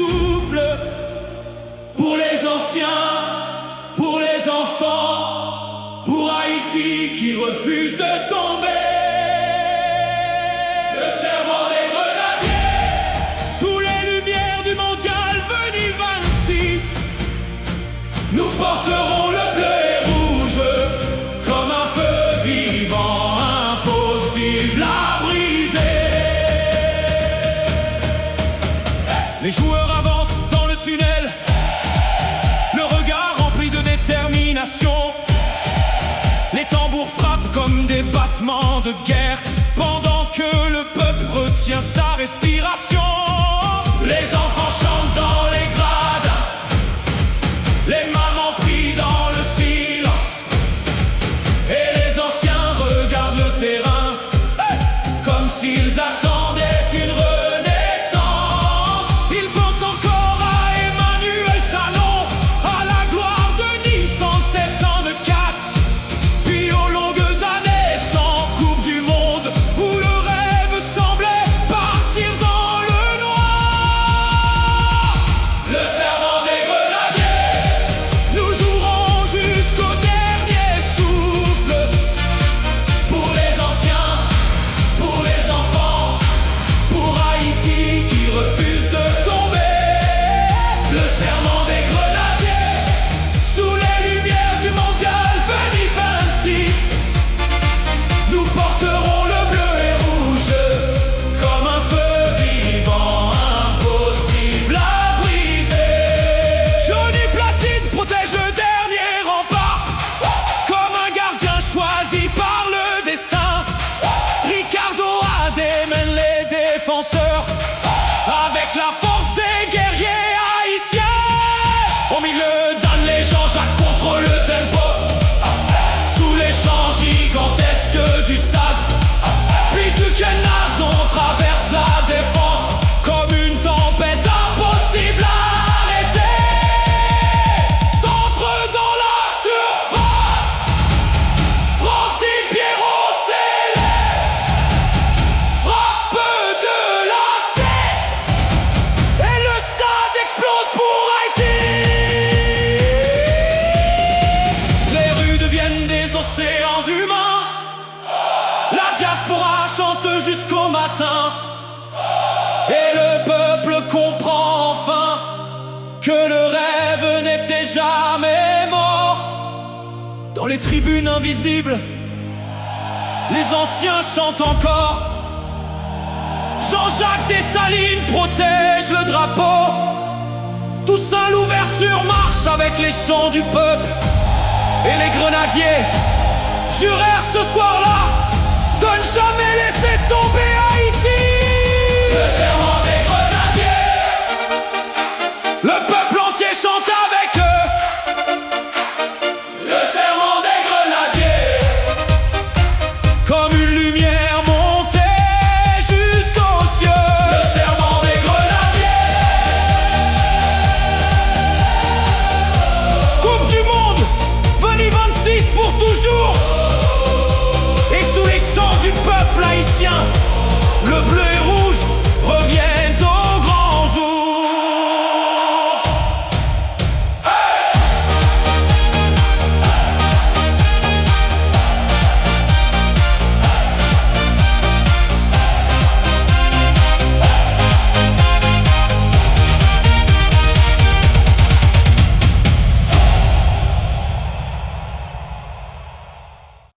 souffle. Pour les anciens, pour les enfants, pour Haïti qui refuse de tomber. Le serment des grenadiers, sous les lumières du mondial venu 26, nous porterons le bleu et rouge comme un feu vivant, impossible à briser. Les joueurs avancent dans le tunnel, le regard rempli de détermination. Les tambours frappent comme des battements de guerre, pendant que le peuple retient sa respiration. Les enfants chantent dans les gradins, les mamans prient dans le silence, et les anciens regardent le terrain comme s'ils attendaient une renaissance. Ils pensent encore à Emmanuel Salon, à la gloire de Nice en 1604, puis aux longues années sans Coupe du Monde, où le rêve semblait partir dans le noir. Le serment des grenadiers, nous jouerons jusqu'au dernier souffle. Pour les anciens, pour les enfants, pour Haïti qui refuse de tomber. Le serment des grenadiers, sous les lumières du mondial venu 26, nous porterons le bleu et rouge comme un feu vivant, impossible à briser. Johnny Placide protège le dernier rempart, comme un gardien choisi par le destin. Ricardo démène les défenseurs avec la force des guerriers haïtiens. Au milieu d'Anne Jean-Jacques contrôle le tempo, sous les champs gigantesques du stade. Puis Duquesne on traverse la défense comme une tempête impossible à arrêter. Centre dans la surface, France Di Piero s'élève, frappe de la tête, et le stade explose pour Haïti. Les rues deviennent des océans humains, la diaspora chante jusqu'au matin, et le peuple comprend enfin que le rêve n'était jamais mort. Dans les tribunes invisibles, les anciens chantent encore. Jean-Jacques Dessalines protège le drapeau. Toussaint Louverture marche avec les chants du peuple. Et les grenadiers jurèrent ce soir-là de ne jamais laisser tomber Haïti. Le serment